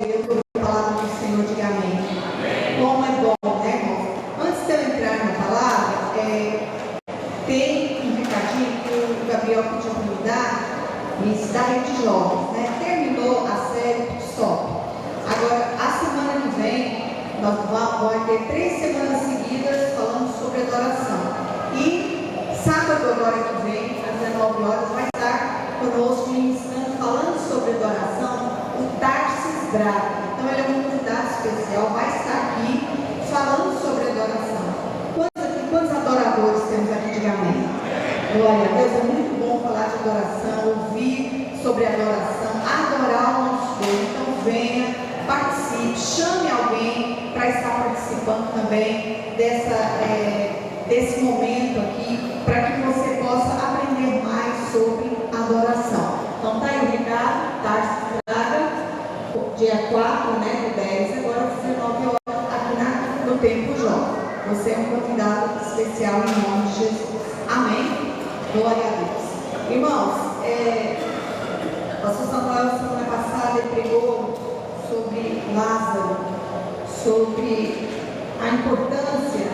Deus, por a palavra do Senhor, diga amém. Como é bom, né, irmãos? Antes de eu entrar na palavra, tem um recadinho que o Gabriel pediu para me dar, da Rede Jovens, né? Terminou a série Stop. Agora, a semana que vem, nós vamos ter 3 semanas seguidas falando sobre adoração. E sábado agora que vem, às 19 horas, vai estar conosco ministrando, falando sobre adoração, o Tarsis Braga. Então ele é um convidado especial, vai estar aqui falando sobre adoração. Quantos adoradores temos aqui? Diga amém. Glória a Deus, é muito bom falar de adoração, ouvir sobre adoração, adorar o nosso Deus. Então venha, participe, chame alguém para estar participando também desse momento aqui, para que você possa aprender mais sobre adoração. Então tá aí o recado, Tarsis Braga, dia 4, do 10, agora 19 horas, aqui no Templo Jovem. Você é um convidado especial em nome de Jesus. Amém? Glória a Deus. Irmãos, o pastor Samuel, semana passada, ele pregou sobre Lázaro, sobre a importância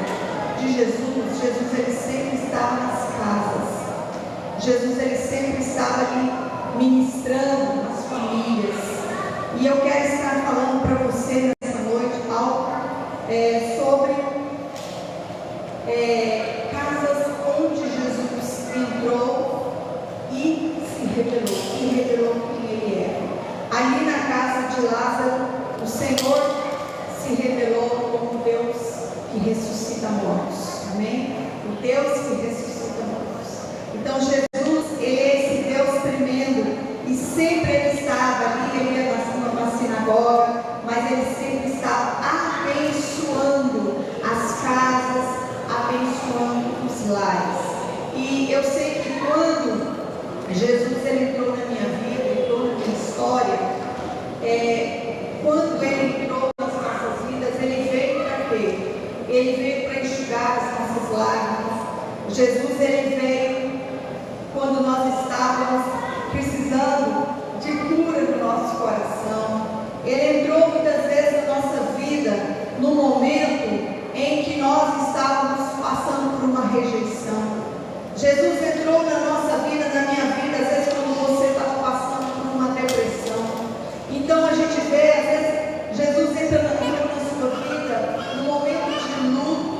de Jesus. Jesus, ele sempre estava nas casas. Jesus, ele sempre estava ali ministrando as famílias. E eu quero estar falando para você nessa noite algo sobre casas onde Jesus entrou e se revelou quem ele era. Ali na casa de Lázaro, o Senhor se revelou como Deus que ressuscita mortos. Amém? O Deus que ressuscita mortos. Então Jesus, ele é esse Deus tremendo, e sempre ele estava ali, ele ia na sinagoga, mas ele sempre estava abençoando as casas, abençoando os lares. E eu sei que quando Jesus ele entrou na minha vida, entrou na minha história, quando ele entrou nas nossas vidas, ele veio para quê? Ele veio para enxugar as nossas lágrimas. Jesus ele veio quando nós estávamos precisando de cura no nosso coração. Ele entrou muitas vezes na nossa vida no momento em que nós estávamos passando por uma rejeição. Jesus entrou na nossa vida, na minha vida, às vezes quando você estava passando por uma depressão. Então a gente vê, às vezes, Jesus entra na sua vida no momento de luto,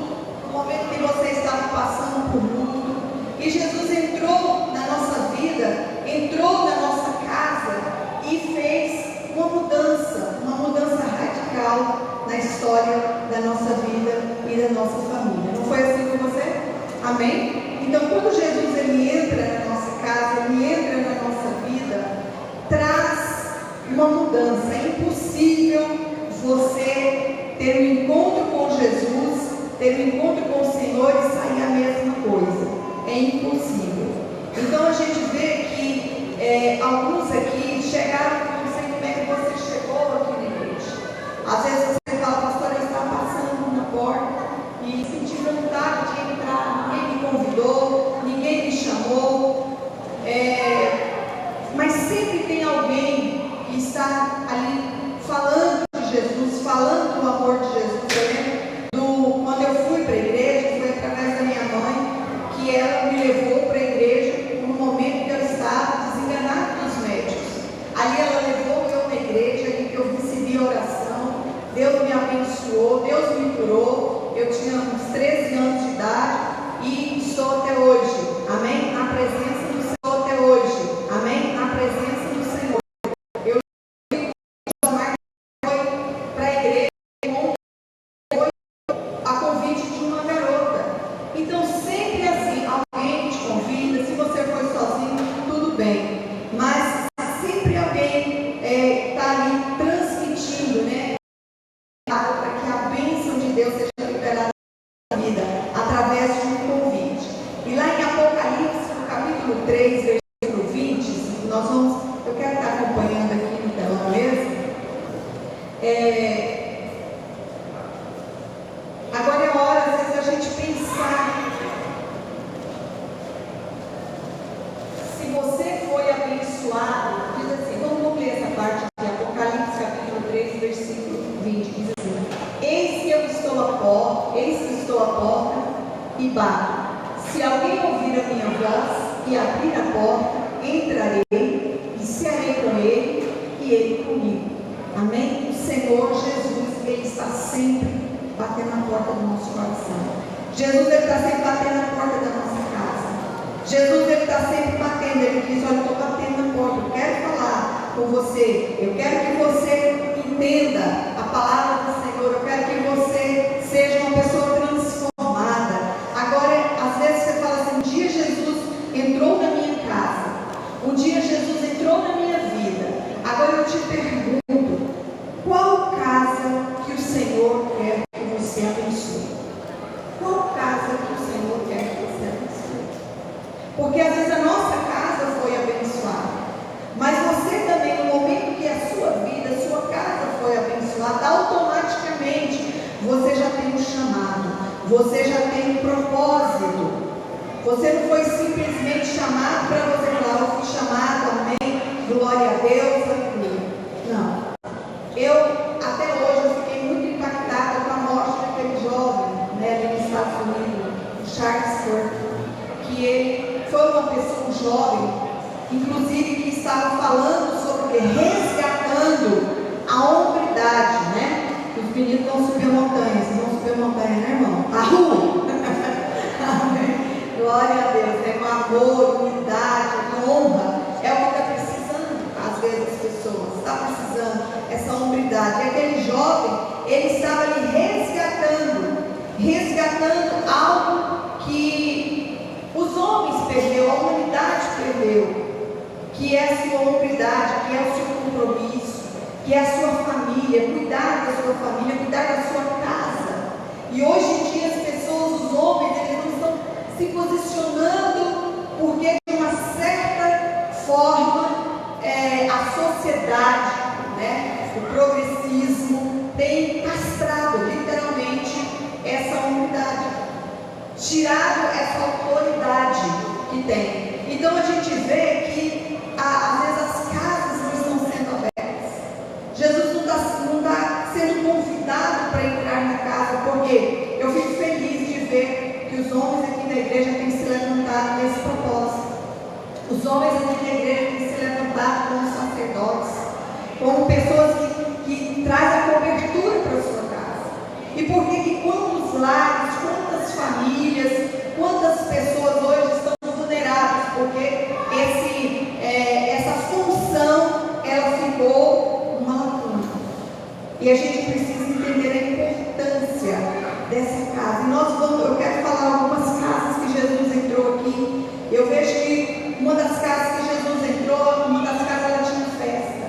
no momento que você estava passando por luto. E Jesus entrou na nossa vida, entrou na nossa casa e fez uma mudança radical na história da nossa vida e da nossa família. Não foi assim com você? Amém? Então, quando Jesus ele entra na nossa casa, ele entra na nossa vida, traz uma mudança. É impossível você ter um encontro com Jesus, ter um encontro com o Senhor e sair a mesma coisa. É impossível. Então, a gente vê que alguns aqui chegaram, não sei como é que você chegou aqui na igreja. Às vezes você fala, pastor, eu estava passando na porta e senti vontade de entrar, ninguém me convidou, ninguém me chamou, mas sempre tem alguém que está ali falando de Jesus, falando do amor de Jesus. Eu lembro quando eu fui para a igreja, foi através da minha mãe, que ela me levou para a igreja no momento que eu estava desenganado dos médicos. Ali ela levou eu na igreja e eu recebi a oração, Deus me abençoou, Deus me curou. Eu tinha uns 13 anos de idade e estou até hoje, amém? Na presença do Senhor até hoje, amém? Na presença do Senhor. Eu fui para a igreja a convite de uma garota. Então sempre assim, alguém te convida. Se você for sozinho, tudo bem, mas sempre alguém está ali transmitindo, para que a bênção de Deus seja liberada na vida através de um convite. E lá em Apocalipse, no capítulo 3, versículo 20, eu quero estar acompanhando aqui no telão mesmo. Agora é hora, às vezes, a gente pensar. Se você foi abençoado, diz assim, vamos ler essa parte de Apocalipse, capítulo 3, Ó, eis que estou à porta e bato. Se alguém ouvir a minha voz e abrir a porta, entrarei e cearei com ele e ele comigo. Amém? O Senhor Jesus, Ele está sempre batendo na porta do nosso coração. Jesus, Ele está sempre batendo na porta da nossa casa. Jesus, Ele está sempre batendo. Ele diz: olha, eu estou batendo na porta, eu quero falar com você. Eu quero que você entenda a palavra do Senhor. Eu quero que você seja uma pessoa transformada. Agora, às vezes você fala assim: um dia Jesus entrou na minha casa. Um dia Jesus entrou na minha vida. Agora eu te pergunto: qual casa que o Senhor quer que você abençoe? Qual casa que o Senhor quer que você abençoe? Porque às vezes a nossa casa foi abençoada, mas você também, no momento que a sua vida, a sua casa foi abençoada, automaticamente você já tem um chamado, você já tem um propósito. Você não foi simplesmente chamado para você falar: eu fui chamado, amém, glória a Deus, aleluia. Não. Eu, até hoje, eu fiquei muito impactada com a morte daquele jovem, ali nos Estados Unidos, o Charles Kirk, que ele foi uma pessoa, um jovem, inclusive, que estava falando sobre resgatando a hombridade, né? Os meninos vão subir a montanha, vocês vão subir a montanha, né, irmão? A rua! Glória a Deus, né? Com amor, unidade, honra, é o que está precisando, às vezes, as pessoas, está precisando essa hombridade. E aquele jovem, ele estava ali resgatando algo que os homens perderam, a humanidade perdeu, que é a sua hombridade, que é o seu compromisso, que é a sua família, cuidar da sua família, cuidar da sua casa. E hoje em dia as pessoas, os homens, eles não estão se posicionando porque de uma certa forma a sociedade, né, o progressismo tem castrado literalmente essa unidade, tirado essa autoridade que tem. Então a gente vê que às vezes as casas não estão sendo abertas. Jesus não está sendo convidado para entrar na casa, porque eu fico feliz de ver que os homens aqui da igreja têm se levantado nesse propósito. Os homens aqui da igreja têm se levantado como sacerdotes, como pessoas que trazem a cobertura para a sua casa. E por que quantos lares, quantas famílias, quantas pessoas hoje estão vulneráveis? Porque essa função, ela ficou uma lacuna. E a gente precisa entender a importância dessa casa. E eu quero falar algumas casas que Jesus entrou aqui. Eu vejo que uma das casas que Jesus entrou, uma das casas ela tinha festa.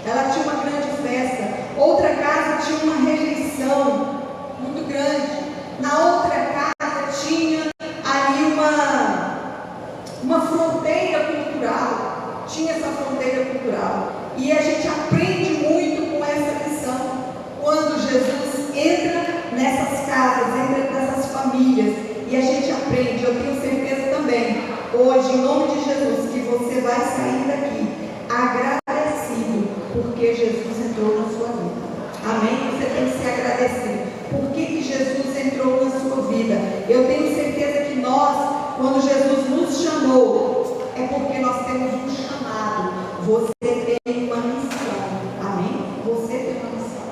Ela tinha uma grande festa. Outra casa tinha uma rejeição muito grande. Na outra casa tinha ali uma fronteira cultural. Tinha essa fronteira cultural. E a gente aprende muito com essa lição. Quando Jesus entra nessas casas, entra nessas famílias, e a gente aprende. Eu tenho certeza também, hoje, em nome de Jesus, que você vai sair daqui agradecido, porque Jesus entrou na sua vida. Amém? Você tem que ser agradecido. Por que Jesus entrou na sua vida? Eu tenho certeza que nós, quando Jesus nos chamou, é porque nós temos um chamado. Você tem uma missão. Amém? Você tem uma missão.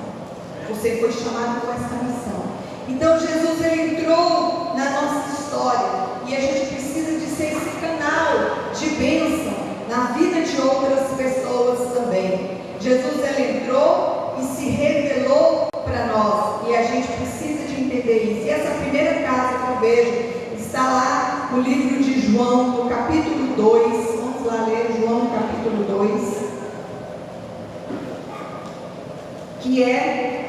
Você foi chamado com essa missão. Então Jesus, ele entrou na nossa história, e a gente precisa de ser esse canal de bênção na vida de outras pessoas também. Jesus, ele entrou e se revelou para nós, e a gente precisa de entender isso. E essa primeira casa que eu vejo está lá no livro de João, no capítulo 2. Vamos lá ler João, no capítulo 2, que é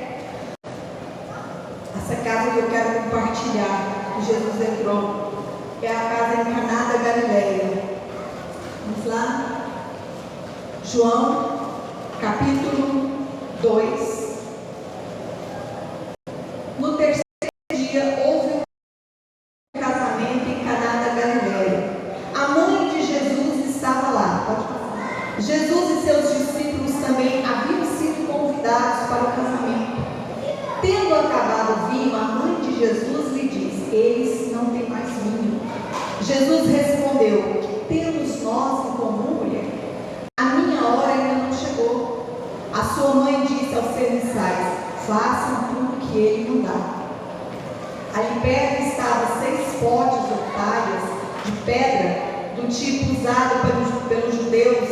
essa casa que eu quero compartilhar, que Jesus entrou, que é a casa em Caná da Galileia. Vamos lá? João, capítulo 2. No terceiro dia houve um casamento em Caná da Galileia. A mãe de Jesus estava lá. Pode passar. Jesus e seus discípulos também haviam sido convidados para o casamento. Tendo acabado o vinho, a mãe de de Jesus lhe diz: eles não têm mais vinho. Jesus respondeu: o que temos nós em comum, mulher? A minha hora ainda não chegou. A sua mãe disse aos serviçais: façam tudo que ele mandar. Ali perto estavam 6 potes ou talhas de pedra, do tipo usado pelos judeus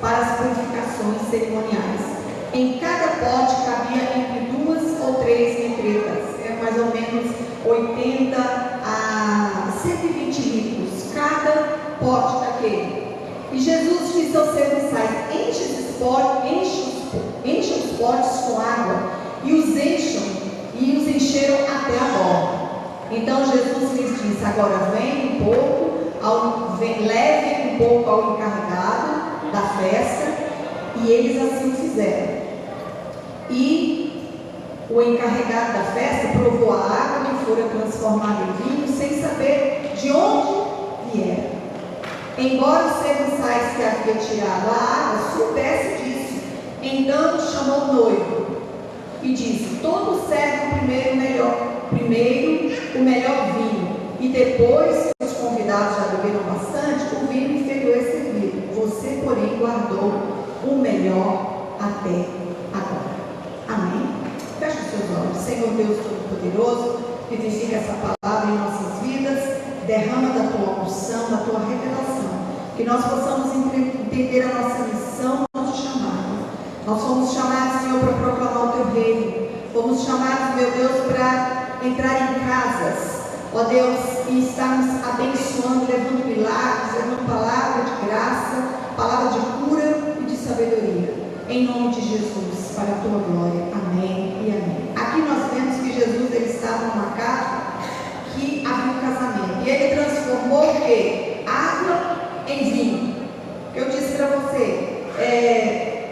para as purificações cerimoniais. Em cada pote cabia entre 2 ou 3 metretas, mais ou menos 80 a 120 litros, cada pote daquele. E Jesus disse aos serviçais: enche os potes com água, e os encheram até a borda. Então Jesus lhes disse: agora levem um pouco ao encarregado da festa. E eles assim fizeram. E o encarregado da festa provou a água que fora transformada em vinho, sem saber de onde viera. Embora os serviçais que havia tirado a água soubesse disso, então chamou o noivo e disse: todo serve primeiro o melhor vinho, e depois que os convidados já beberam bastante, o vinho inferior é servido. Você, porém, guardou o melhor até agora. Amém? Feche os seus olhos. Senhor Deus Todo-Poderoso, vivifica essa palavra em nossas vidas, derrama da tua unção, da tua revelação, que nós possamos entender a nossa missão, nosso chamado. Nós fomos chamados, Senhor, para proclamar o teu reino. Fomos chamados, meu Deus, para entrar em casas, ó Deus, e estarmos abençoando, levando milagres, levando palavra de graça, palavra de cura e de sabedoria, em nome de Jesus, para a tua glória. Amém e amém. Aqui nós vemos que Jesus, ele estava numa casa que havia um casamento, e ele transformou o quê? Água em vinho. Eu disse para você,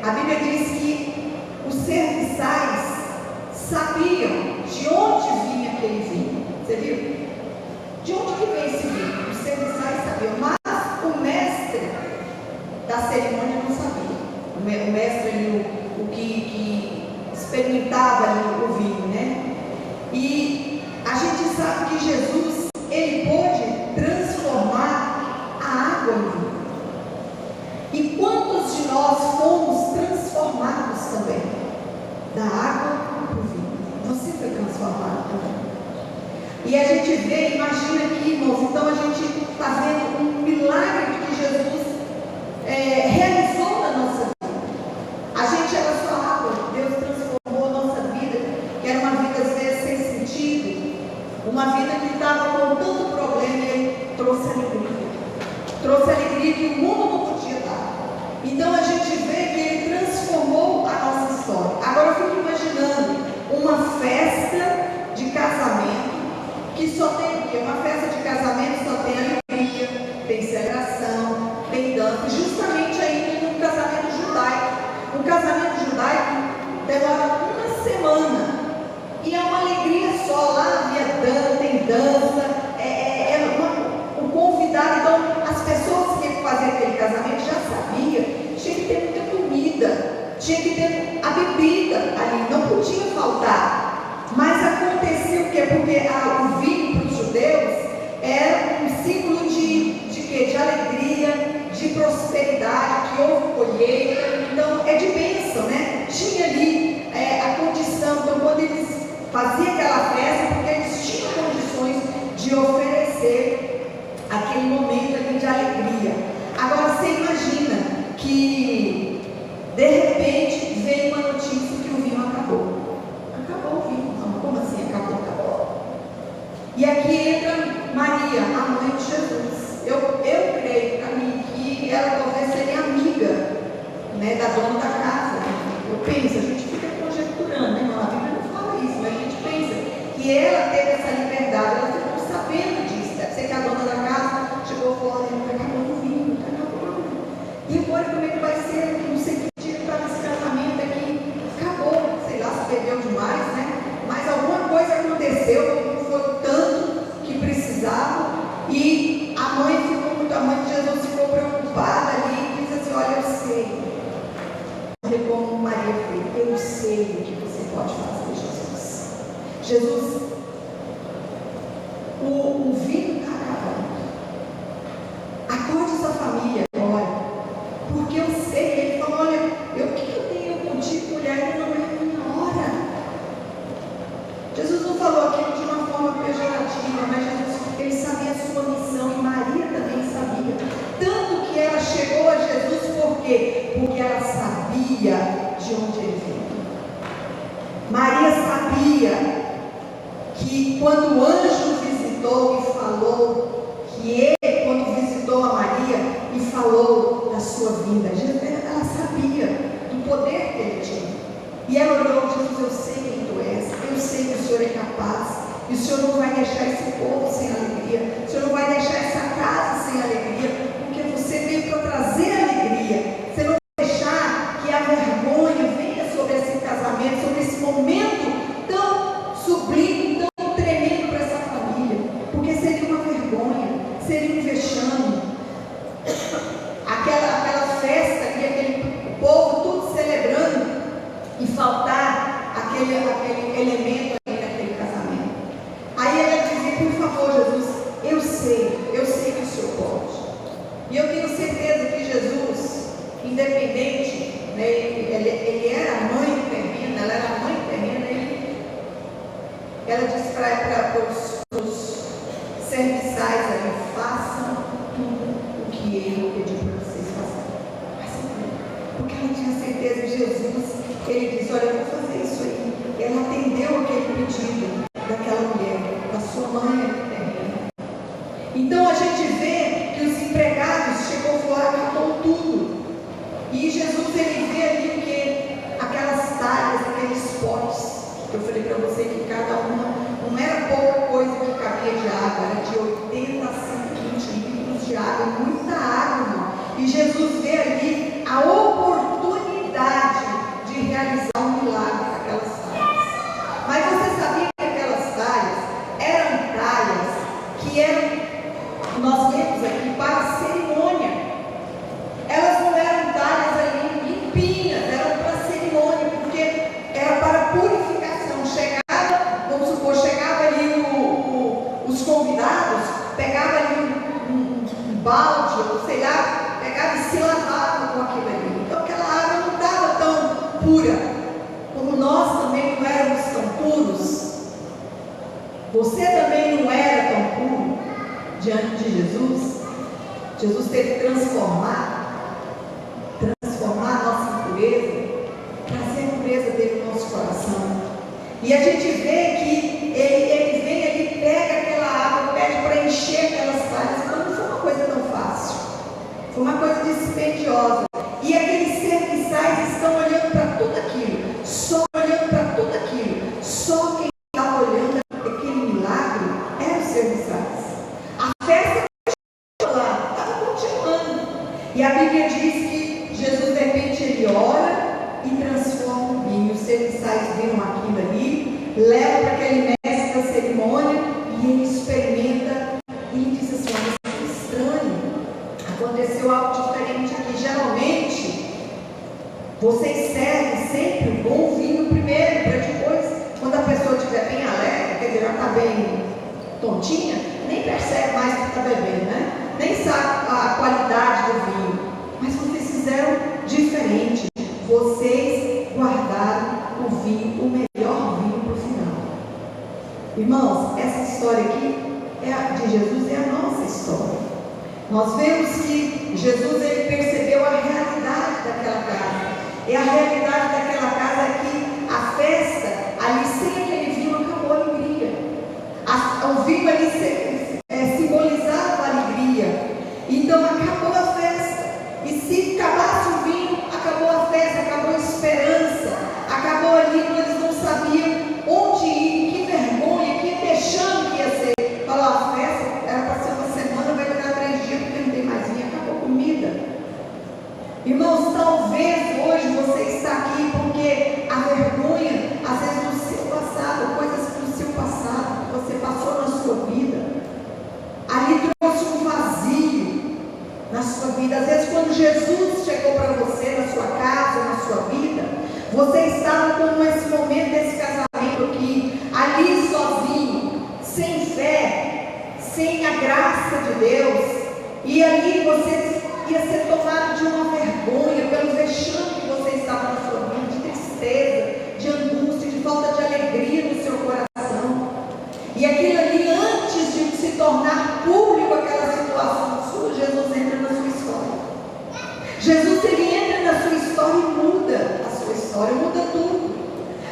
a Bíblia diz que os serviçais sabiam de onde vinha aquele vinho. Você viu? De onde que vem esse vinho? Os serviçais sabiam, mas o mestre da cerimônia não sabia. O mestre ali, o que experimentava ali o vinho, né? E a gente sabe que Jesus, ele pôde transformar a água em vinho. E quantos de nós fomos transformados também? Da água para o vinho. Você foi transformado também. E a gente vê, imagina aqui, irmãos, então a gente está vendo um milagre que Jesus realizou na nossa vida. A gente era só água, Deus transformou a nossa vida, que era uma vida às vezes sem sentido, uma vida que estava com tanto problema, e Ele trouxe alegria. Trouxe alegria que o mundo não podia dar. Então a gente vê que Ele transformou a nossa história. Agora eu fico imaginando uma festa de casamento, que só tem o quê? Uma festa de casamento só tem alegria, tem celebração, tem dança, justamente aí no casamento judaico. O casamento judaico demora uma semana, e é uma alegria só. Lá tem dança, o convidado, então as pessoas que faziam aquele casamento já sabiam, tinha que ter muita comida, tinha que ter a bebida ali, não podia faltar. Mas acontecia o quê? Porque o vinho para os judeus era um símbolo de quê? De alegria, de prosperidade, que houve colheita, então é de bênção, né? Tinha ali a condição, então quando eles faziam aquela festa, porque eles tinham condições de oferecer aquele momento ali de alegria. Agora você imagina que de repente veio uma notícia que o vinho acabou. Acabou o vinho. Como assim acabou? E aqui entra Maria, a mãe de Jesus. Eu creio para mim que ela talvez seria amiga, né, da dona da casa. Eu penso, a gente fica conjecturando, né, irmão? A Bíblia não fala isso, mas a gente pensa que ela teve essa liberdade, ela ficou sabendo disso. Deve ser que a dona da casa chegou e falou: olha, acabou o vinho, acabou. E agora como é que vai ser? Não sei que dia para esse casamento aqui. Acabou, sei lá, se bebeu demais, né? Mas alguma coisa aconteceu, não foi tanto que precisava, e a mãe de Jesus ficou preocupada ali e disse assim: olha, eu sei, como Maria fez, eu sei o que você pode fazer, Jesus. Jesus, o vinho está acabando. Acorde essa família agora, porque eu sei. Ele falou: olha, o que eu tenho contigo, mulher? Não é a minha hora. Jesus não falou aquilo de uma forma pejorativa, mas Jesus, ele sabia a sua missão, e Maria também sabia. Tanto que ela chegou a Jesus, por quê? Porque ela sabia de onde ele veio. Maria sabia que quando o anjo visitou e falou, que ele, quando visitou a Maria e falou da sua vinda, ela sabia do poder que ele tinha. E ela olhou: Jesus, eu sei quem tu és, eu sei que o Senhor é capaz, e o Senhor não vai deixar esse povo sem alegria, o Senhor não vai deixar essa casa sem alegria, porque você veio para trazer alegria. Você não vai deixar que a vergonha venha sobre esse casamento, sobre esse momento tão sublime, tão tremendo para essa família, porque seria uma vergonha, seria um vexame. Aquela festa e aquele povo tudo celebrando, e faltar aquele elemento aí daquele casamento. Aí ela dizia: por favor, Jesus, eu sei que o Senhor pode. E eu tenho certeza que Jesus, independente, né, ele era a mãe terrena, ela era a mãe terrena, ela disse para os serviçais ali: façam tudo o que ele pediu para vocês fazerem. Porque ela tinha certeza de Jesus. Ele disse: olha, eu vou fazer isso aí. Ela atendeu aquele pedido daquela mulher, da sua mãe terrena. Então a gente vê que os empregados chegou fora, acabou tudo. E Jesus, ele vê ali o que? Aquelas talhas, aqueles potes, que eu falei para você que cada uma não era pouca coisa que cabia de água, era de 80 a 120 litros de água, muita água, irmão. E Jesus vê ali a oportunidade de realizar um milagre naquelas talhas. Mas você sabia que aquelas talhas eram talhas que eram, nós vemos aqui, para cerimônia. Elas não eram talhas ali limpinhas, eram para cerimônia, porque era para purificação. Chegava, vamos supor, chegava ali os convidados, pegava ali um balde, ou sei lá, pegava e se lavava com aquilo ali. Então aquela água não estava tão pura, como nós também não éramos tão puros. Você também não era tão puro diante de Jesus. Jesus teve que transformar a nossa impureza, trazer a pureza dele no nosso coração. E a gente vê que ele vem ali, pega aquela água, pede para encher aquelas talhas. Então não foi uma coisa tão fácil, foi uma coisa dispendiosa. E aqueles serviçais estão olhando para tudo aquilo, só olhando para tudo aquilo. Só quem estava olhando aquele milagre eram os serviçais. A festa estava continuando. E a Bíblia diz que Jesus, de repente, ele ora e transforma o vinho. Os serviçais viram aquilo ali, levam para aquele mestre da cerimônia e ele experimenta e diz assim: olha, isso é estranho, aconteceu algo diferente aqui. Geralmente vocês servem sempre um bom vinho primeiro, para depois, quando a pessoa estiver bem alegre, quer dizer, já está bem tontinha, nem percebe mais que está bebendo, né? Nem sabe a qualidade do vinho. Mas vocês fizeram diferente. Vocês guardaram o vinho, o melhor vinho para o final. Irmãos, essa história aqui de Jesus é a nossa história. Nós vemos que Jesus, ele percebeu a realidade daquela casa. E a realidade daquela casa é que a festa, ali sem aquele vinho, acabou a alegria. O vinho ali simbolizava a alegria. Então acabou a festa. E se acabasse o vinho, acabou a festa, acabou a esperança. Acabou ali, eles não sabiam onde ir, que vergonha, que vexame que ia ser. Falou: a festa era para ser uma semana, vai durar 3 dias, porque não tem mais vinho, acabou a comida. Irmãos, talvez hoje você está aqui porque graça de Deus, e ali você ia ser tomado de uma vergonha pelo vexame que você estava na sua vida, de tristeza, de angústia, de falta de alegria no seu coração. E aquilo ali, antes de se tornar público aquela situação sua, Jesus entra na sua história. Jesus, ele entra na sua história e muda a sua história, muda tudo.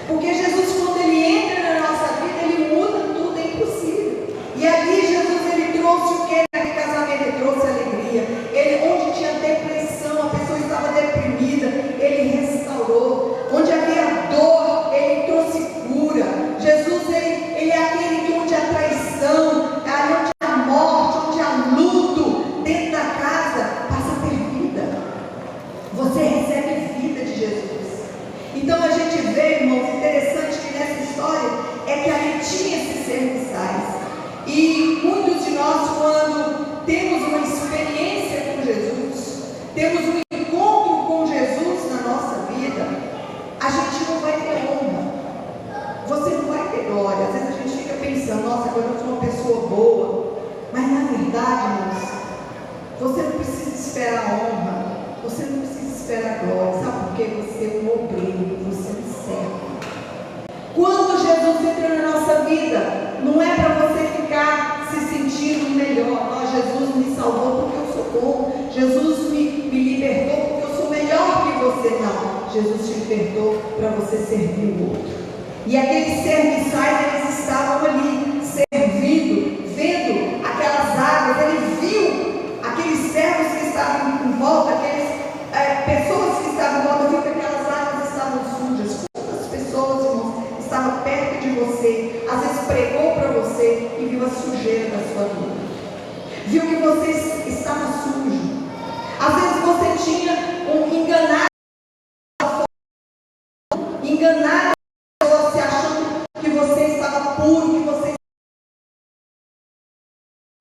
Porque Jesus, quando ele entra na nossa vida, ele muda tudo, é impossível. E ali Jesus, ele trouxe o que naquele casamento? Ele trouxe alegria. Ele, onde tinha depressão, a pessoa estava deprimida, ele restaurou. Onde havia dor, ele trouxe cura. Jesus, ele é aquele que onde há traição, onde há morte, onde há luto dentro da casa, passa a ter vida. Você recebe vida de Jesus. Então a gente vê, irmãos, interessante que nessa história é que ali tinha esses serviçais. E muitos de nós, quando temos uma experiência com Jesus, temos um encontro com Jesus na nossa vida, a gente não vai ter honra. Você não vai ter glória. Às vezes a gente fica pensando, nossa, agora eu sou uma pessoa boa. Mas na verdade, irmãos, você não precisa esperar a honra. Você não precisa esperar a glória. Sabe por quê? Você é um obreiro, você é um servo. Quando Jesus entra na nossa vida, não é para você ficar se sentindo melhor. Oh, Jesus me salvou porque eu sou bom. Jesus me libertou porque eu sou melhor que você. Não. Jesus te libertou para você servir o outro. E aqueles serviçais, eles estavam ali, servindo, vendo aquelas águas. Ele viu aqueles servos que estavam em volta, aquelas pessoas que estavam em volta, viu que aquelas águas estavam sujas. Quantas pessoas, irmãos, estavam perto de você, às vezes pregou para você e viu a sujeira da sua vida, viu que você estava sujo, às vezes você tinha enganado a você, achando que você estava puro, que você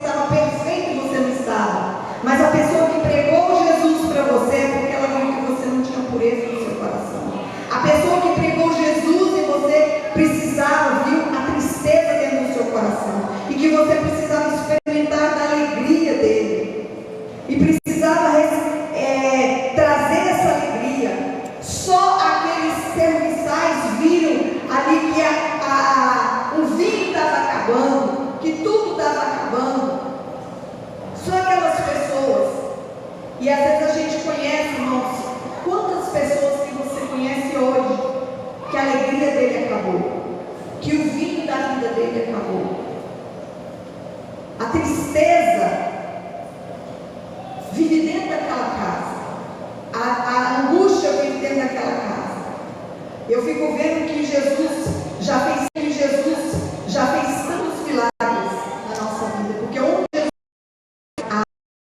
estava perfeito e você não estava, mas a pessoa que pregou Jesus para você é porque ela viu que você não tinha pureza no seu coração. A pessoa que pregou Jesus e você precisava, viu a tristeza dentro do seu coração, e que você precisava experimentar da alegria dele, e precisava trazer essa alegria. Só aqueles serviçais viram ali que o vinho estava acabando, que tudo estava acabando. Só aquelas pessoas. E às vezes a gente conhece, irmãos, quantas pessoas que você conhece hoje, que a alegria dele acabou, que o vinho da vida dele acabou, a tristeza vive dentro daquela casa, a angústia vive dentro daquela casa. Eu fico vendo que Jesus já fez tantos milagres na nossa vida, porque onde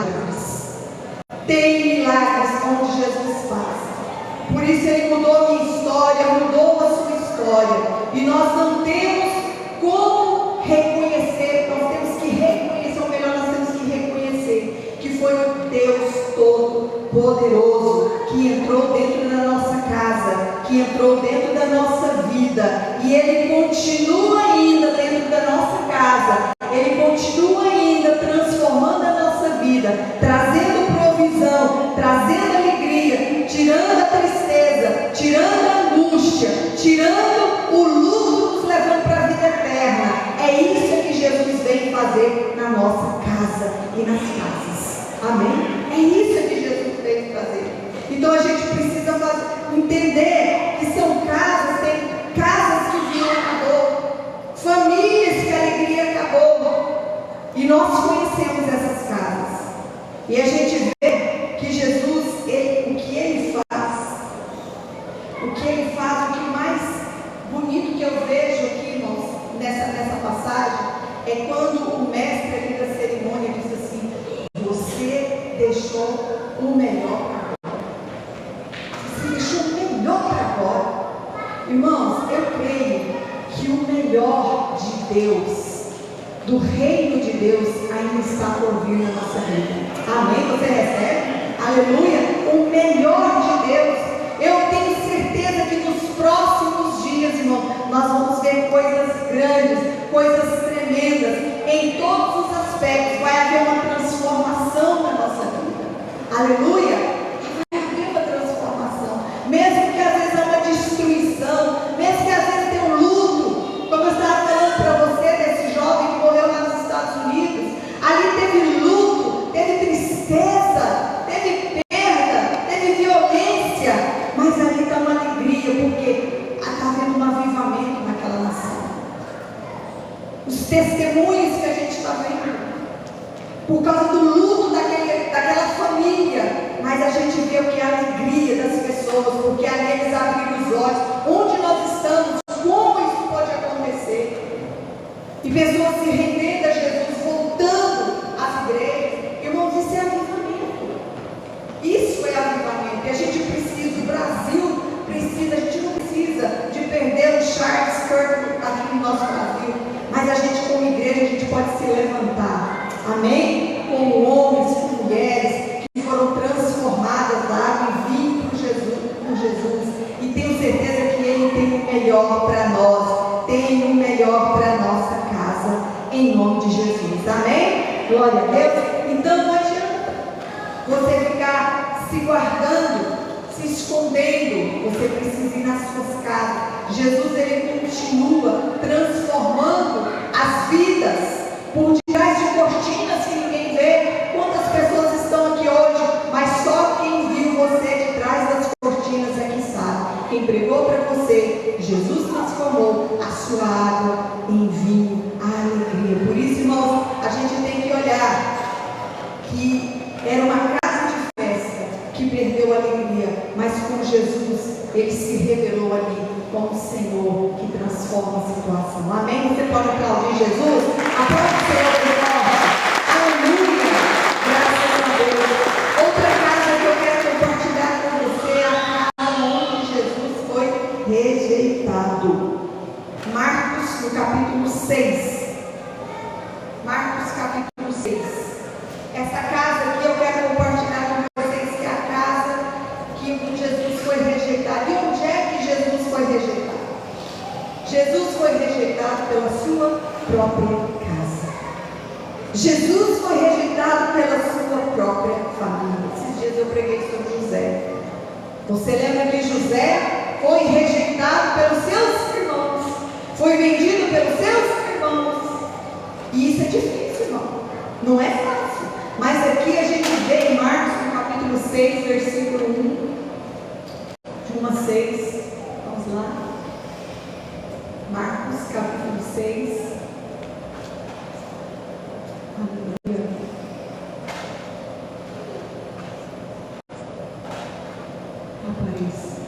Jesus tem milagres, onde Jesus passa. Por isso ele mudou a minha história, mudou a sua história. E nós não temos como reconhecer, nós temos que reconhecer, ou melhor, nós temos que reconhecer que foi o Deus Todo-Poderoso que entrou dentro da nossa casa, que entrou dentro da nossa vida, e Ele continua ainda dentro da nossa casa, Ele continua ainda transformando a nossa vida, trazendo provisão, trazendo alegria, tirando a tristeza, tirando a angústia, tirando o luto, nos levando para a vida eterna. É isso que Jesus vem fazer na nossa casa e nas casas. Amém? É isso que Jesus veio fazer. Então a gente precisa entender que são casas, tem casas que o vinho acabou, famílias que a alegria acabou, e nós conhecemos essas casas, e a gente vê que Jesus, o que ele faz, o que mais bonito que eu vejo aqui, irmãos, nessa passagem, é quando o mestre ali da cerimônia diz assim: você deixou o melhor para agora. Você deixou o melhor para agora. Irmãos, eu creio que o melhor de Deus, do reino de Deus, ainda está por vir na nossa vida. Amém? Você recebe? Aleluia! O melhor de Deus. Eu tenho certeza que nos próximos dias, irmão, nós vamos ver coisas grandes, coisas tremendas em todos os aspectos. Vai haver uma transformação na nossa vida. Aleluia! Vai haver uma transformação. Mesmo que às vezes há uma destruição, mesmo que às vezes tem um luto, como eu estava falando para você desse jovem que morreu lá nos Estados Unidos, ali teve luto, teve tristeza, teve perda, teve violência, mas ali está uma alegria, porque está havendo um avivamento naquela nação. Os testemunhos que a gente está vendo, por causa do luto daquela família, mas a gente vê o que é a alegria das pessoas, porque ali eles abriram os olhos, onde nós estamos, como isso pode acontecer, e pessoas se rendendo a Jesus, voltando às igrejas. Irmãos, isso é avivamento, isso é avivamento, e a gente precisa, o Brasil precisa, a gente não precisa de perder o Charles Kirk aqui no nosso Brasil, mas a gente como igreja, a gente pode se levantar, amém? Como homens, como mulheres, que foram transformadas da água em vinho por Jesus, e tenho certeza que Ele tem o melhor para nós, tem o melhor para a nossa casa, em nome de Jesus, amém? Glória a Deus. Então não adianta você ficar se guardando, se escondendo, você precisa ir nas suas casas. Jesus, Ele continua transformando as vidas, por detrás de cortinas que ninguém vê. Quantas pessoas estão aqui hoje, mas só quem viu você de trás das cortinas é que sabe. Quem pregou para você, Jesus transformou a sua água em vinho, a alegria. Por isso, irmãos, a gente tem que olhar que era uma casa de festa que perdeu a alegria, mas com Jesus Ele se revelou ali como o Senhor que transforma a situação. Amém? Você pode aplaudir Jesus? Aplaude o Senhor de forte. Aleluia! Graças a Deus. Outra casa que eu quero compartilhar com você é a casa onde Jesus foi rejeitado. Marcos, no capítulo 6. Marcos, capítulo 6. Essa casa aqui eu quero compartilhar com vocês, que é a casa que Jesus foi rejeitado. E onde é que Jesus foi rejeitado? Jesus foi rejeitado pela sua própria casa. Jesus foi rejeitado pela sua própria família. Esses dias eu preguei sobre José. Você lembra que José foi rejeitado pelos seus irmãos, foi vendido pelos seus irmãos, e isso é difícil, irmão, não é fácil. Mas aqui a gente vê em Marcos, no capítulo 6, versículo 1, de 1 a 6, vamos lá. Marcos, capítulo 6. Aleluia. Apareça.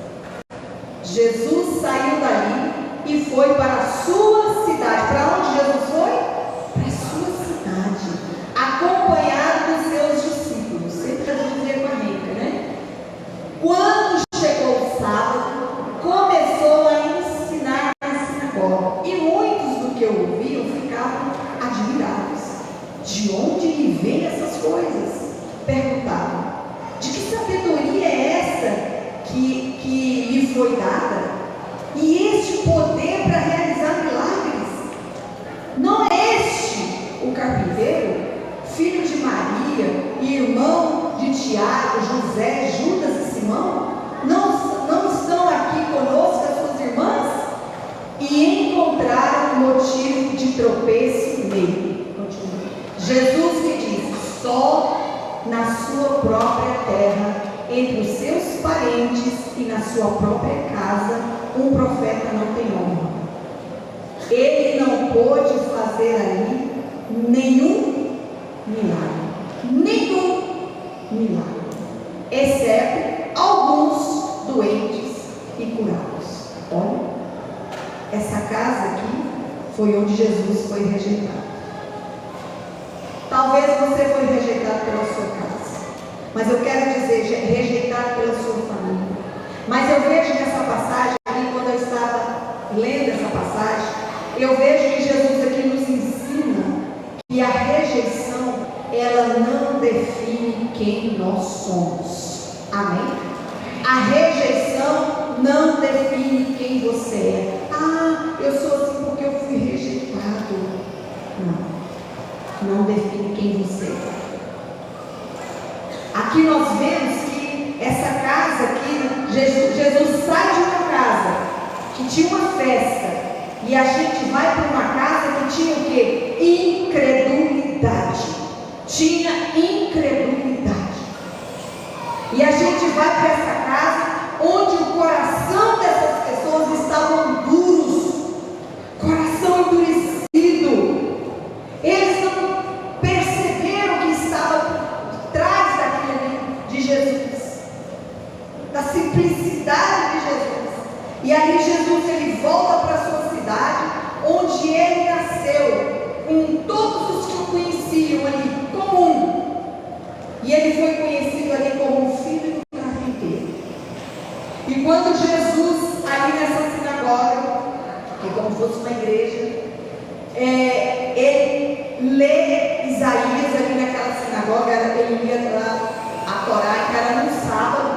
Jesus saiu dali e foi para a sua cidade. Para onde Jesus foi? Para a sua cidade, acompanhado dos seus discípulos. Sempre Jesus dizia com a rica, né? Quando chegou o sábado, começou a ensinar na sinagoga, e muitos do que ouviam ficavam admirados. De onde lhe vêm essas coisas? Perguntavam. De que sabedoria é essa que lhe foi dada? E este poder para realizar milagres? Não é este o carpinteiro, filho de Maria, e irmão de Tiago, José, Judas e Simão? Não estão aqui conosco as suas irmãs? E encontraram motivo de tropeço nele. Continua. Jesus lhe disse: só na sua própria terra, entre os seus parentes e na sua própria casa, um profeta não tem honra. Ele não pôde fazer ali nenhum milagre, exceto alguns doentes e curados. Olha, essa casa aqui foi onde Jesus foi rejeitado. Talvez você foi rejeitado pela sua casa, mas eu quero dizer, rejeitado pela sua família. Mas eu vejo nessa passagem aqui, quando eu estava lendo essa passagem, eu vejo que Jesus aqui nos ensina que a rejeição, ela não define quem nós somos. Amém? A rejeição não define quem você é. Ah, eu sou assim porque eu fui rejeitado. Não. Aqui nós vemos que essa casa aqui, Jesus sai de uma casa que tinha uma festa, e a gente vai para uma casa que tinha o quê? Incredulidade. Tinha incredulidade. E a gente vai para essa casa onde o coração dessas pessoas estavam duros, coração endurecido. Eles não perceberam que estava por trás daquilo ali de Jesus, da simplicidade de Jesus. E aí Jesus ele volta para a sua cidade, onde ele nasceu, com todos os que o conheciam ali como um. E ele foi conhecido ali como o filho do carpinteiro. E quando Jesus, ali nessa sinagoga, que é como se fosse uma igreja, ele lê Isaías ali naquela sinagoga, ele ia lá a Torá, que era no sábado,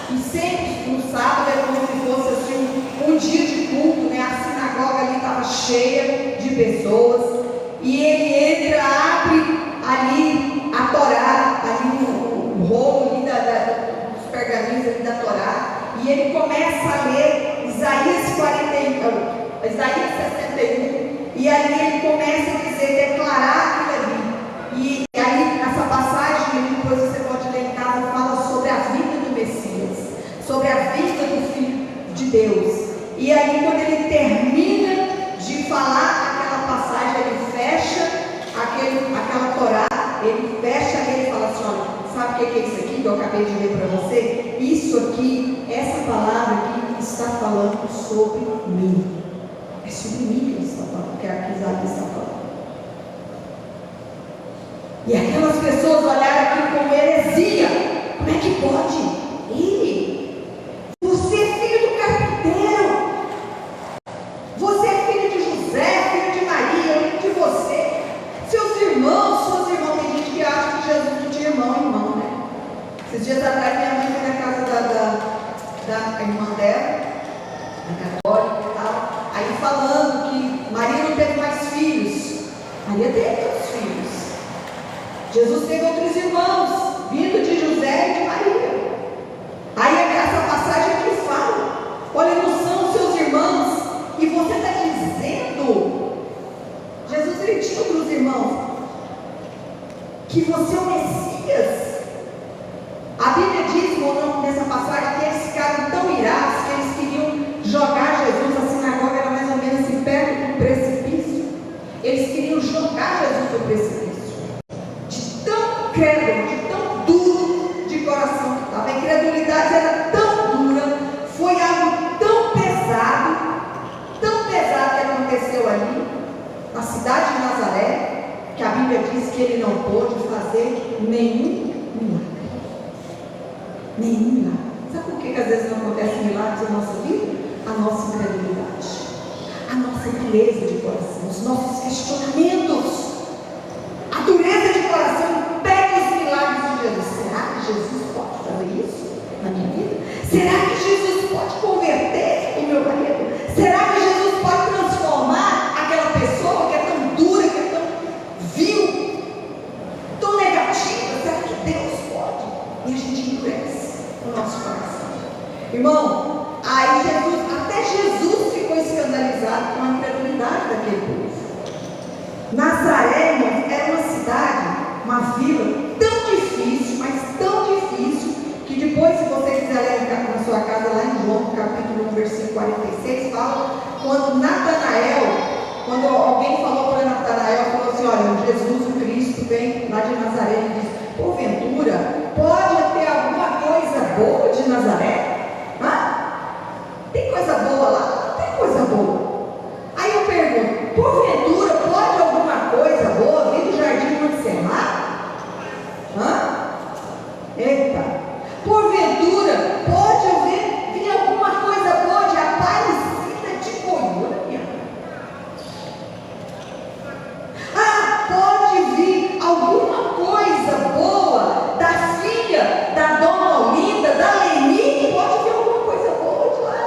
e sempre no sábado é como se fosse assim, um dia de culto, né? A sinagoga ali estava cheia de pessoas, e ele entra, abre ali a Torá, ali o rolo ali dos pergaminhos ali da Torá, e ele começa a ler Isaías 61, e ali ele começa a dizer, declarar aquilo ali. E aí, essa passagem, depois você pode ler em casa, fala sobre a vida do Messias, sobre a vida do Filho de Deus. E aí, quando ele termina de falar aquela passagem, ele fecha aquela Torá, ele fecha e ele fala assim: olha, sabe o que é isso aqui que eu acabei de ler para você? Isso aqui, essa palavra aqui está falando sobre mim. É sobre mim que ele está falando, que a Isaías está falando. E aquelas pessoas olharam aquilo como heresia. Como é que pode? Você é filho do carpinteiro. Você é filho de José, filho de Maria, filho de você. Seus irmãos, suas irmãs. Tem gente que acha que Jesus não tinha irmão, né? Esses dias atrás minha mãe foi na casa da irmã dela, na católica e tal. Aí falando que Maria não teve mais filhos. Maria teve outros filhos. Jesus teve outros irmãos, vindo de José e de Maria. Aí essa passagem aqui fala: olha, não são os seus irmãos. E você está dizendo, Jesus ele tinha outros irmãos, que você é o Messias. A Bíblia diz nessa passagem que eles ficaram tão irados que eles queriam jogar Jesus. A sinagoga era mais ou menos assim, perto do precipício. Eles queriam jogar Jesus do precipício. De tão incrédulo, de tão duro de coração que estava. A incredulidade era tão dura, foi algo tão pesado que aconteceu ali, na cidade de Nazaré, que a Bíblia diz que ele não pôde fazer nenhum milagre. Nenhum milagre. Sabe por que às vezes não acontecem milagres na nossa vida? A nossa incredulidade, a nossa dureza de coração, os nossos questionamentos, a dureza de coração impede os milagres de Jesus. Será que Jesus pode fazer isso na minha vida? Será que Jesus pode converter o meu marido? Será que Jesus pode transformar aquela pessoa que é tão dura, que é tão vil, tão negativa? Será que Deus pode? E a gente endurece o nosso coração. Irmão, aí até Jesus ficou escandalizado com a incredulidade daquele povo. Nazaré, irmão, era uma cidade, uma vila tão difícil, mas tão difícil, que depois, se você quiser ler na sua casa, lá em João, capítulo 1, versículo 46, fala quando alguém falou para Natanael, falou assim: olha, Jesus o Cristo vem lá de Nazaré, ele diz: porventura, pode ter alguma coisa boa de Nazaré? Tem coisa boa lá? Não tem coisa boa. Aí eu pergunto: porventura, pode alguma coisa boa vir do jardim de Getsemane? Eita! Porventura, pode vir alguma coisa boa de Aparecida de Goiânia? Pode vir alguma coisa boa da filha da dona Olinda, da Leni? Pode vir alguma coisa boa de lá?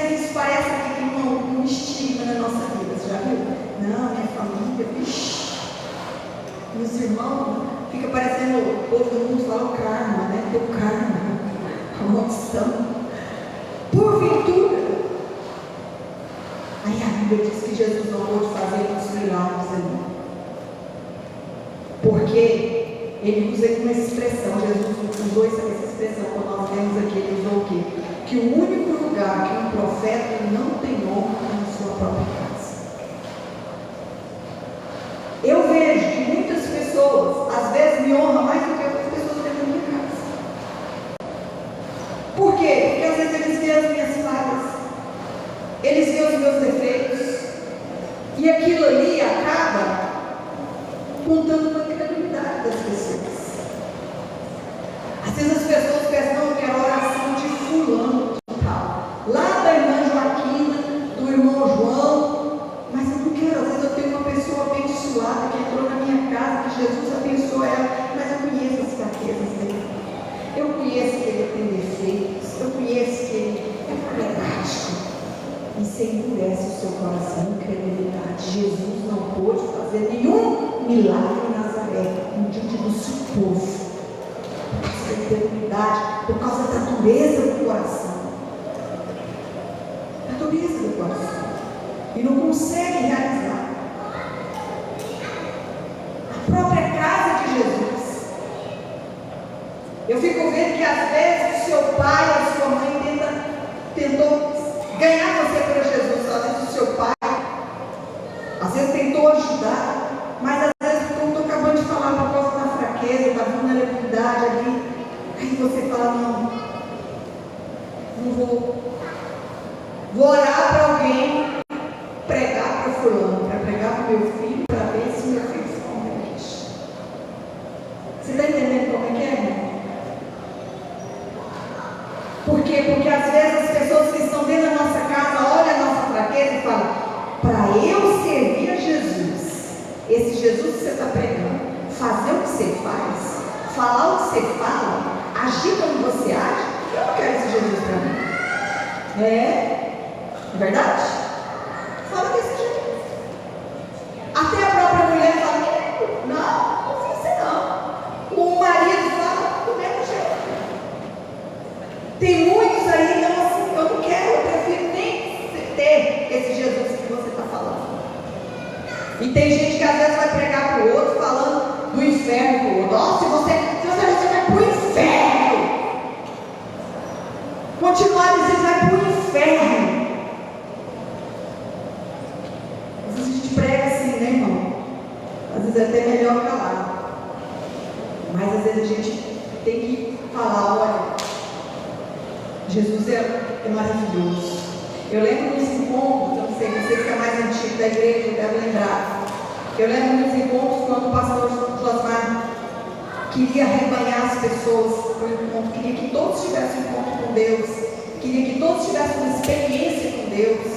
vezes parece que tem um estigma na nossa vida, você já viu? Não, minha família, vixi, meus irmãos, fica parecendo, o povo do mundo fala o karma, né? O karma, a maldição. Porventura. Aí a Bíblia diz que Jesus não pôde fazer muitos milagres ali. Porque ele usa uma expressão, Jesus usou essa expressão, quando nós lemos aqui, ele usou o quê? Que o único lugar que um profeta não tem honra é na sua própria casa. Eu vejo que muitas pessoas, às vezes, me honram mais do que outras pessoas dentro da minha casa. Por quê? Porque às vezes eles veem as minhas falhas, eles veem os meus defeitos, e aquilo ali acaba contando uma credibilidade das pessoas. Às vezes as pessoas pensam, não, eu quero a oração de fulano de tal, lá da irmã Joaquina, do irmão João, mas eu não quero. Às vezes eu tenho uma pessoa abençoada que entrou na minha casa, que Jesus abençoou ela, mas eu conheço as fraquezas dele, eu conheço que ele tem defeitos, eu conheço que ele é problemático. E você endurece o seu coração em credibilidade. Jesus não pôde fazer nenhum milagre em Nazaré, diante do seu povo, por causa da incredulidade, por causa da dureza do coração. Da dureza do coração. E não consegue realizar. A própria casa de Jesus. Eu fico vendo que às vezes o seu pai, a sua mãe tentou ganhar você para Jesus. Às vezes o seu pai, às vezes tentou ajudar, mas às vezes, como estou acabando de falar, por causa da fraqueza, da vulnerabilidade ali, aí você fala, não vou orar para alguém, pregar para fulano, para pregar para o meu filho, para ver se meu filho se converte. Você está entendendo como é que é, irmão? Por quê? Porque às vezes as pessoas que estão dentro da nossa casa olham a nossa fraqueza e falam, para eu servir a Jesus, esse Jesus que você está pregando, fazer o que você faz, falar o que você fala, agir como você age, eu não quero esse Jesus para mim. É verdade? Fala desse jeito. Até a própria mulher fala, não fiz isso não. O marido fala do mesmo jeito. Tem muitos aí, então assim, eu não quero, eu prefiro nem ter esse Jesus que você está falando. E tem gente que às vezes vai pregar para o outro falando do inferno para o outro. Nossa, se você vai para o inferno. Continuar dizendo, vai para o inferno. Às vezes a gente prega assim, né, irmão? Às vezes é até melhor calar. Mas às vezes a gente tem que falar, olha, Jesus é maravilhoso. Eu lembro dos encontros, eu não sei, você que é mais antigo da igreja, deve lembrar. Eu lembro dos encontros quando o pastor Josmar queria arrebanhar as pessoas para o encontro, queria que todos tivessem um encontro com Deus, queria que todos tivessem uma experiência com Deus,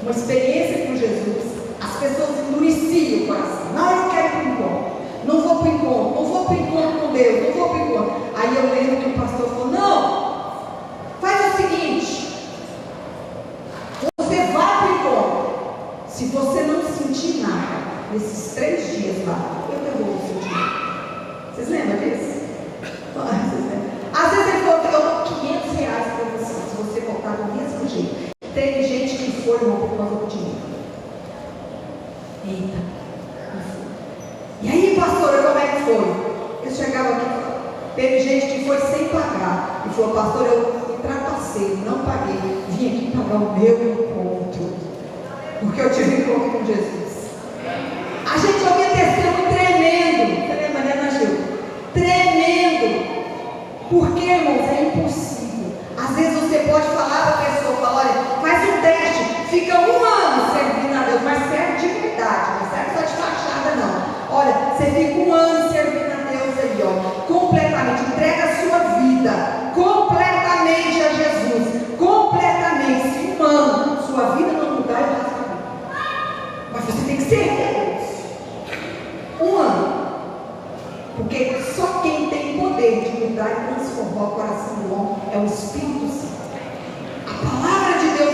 uma experiência com Jesus. As pessoas endureciam o coração. Não, eu não quero ir para o encontro, não vou para o encontro, não vou para o encontro com Deus, não vou para o encontro. Aí eu lembro que o pastor falou, não, faz o seguinte, você vai para o encontro, se você não sentir nada nesses 3 dias lá, eu devolvo o seu dinheiro. Vocês lembram disso? Às vezes ele falou, eu dou R$500 para você, se você voltar do mesmo jeito. Teve gente que foi, irmão, por causa do dinheiro. Eita, e aí, pastora, como é que foi? Eu chegava aqui, teve gente que foi sem pagar, e falou, pastor, eu trapacei, não paguei, vim aqui pagar o meu encontro, porque eu tive um encontro com Jesus. A gente ouvia testemunho tremendo, você lembra, né, Ana Gil? Tremendo, porque, irmãos, é impossível. Às vezes você pode falar para a pessoa, fala, olha, faz um teste, fica 1 ano servindo a Deus, mas serve de verdade, não serve só de fachada não. Olha, você fica 1 ano servindo a Deus aí, ó, completamente, entrega a sua vida completamente a Jesus, completamente. Se 1 ano sua vida não mudar, eu rasgo a vida. Mas você tem que servir a Deus 1 ano, porque só quem tem poder de mudar e transformar o coração do homem é o Espírito Santo. A palavra de Deus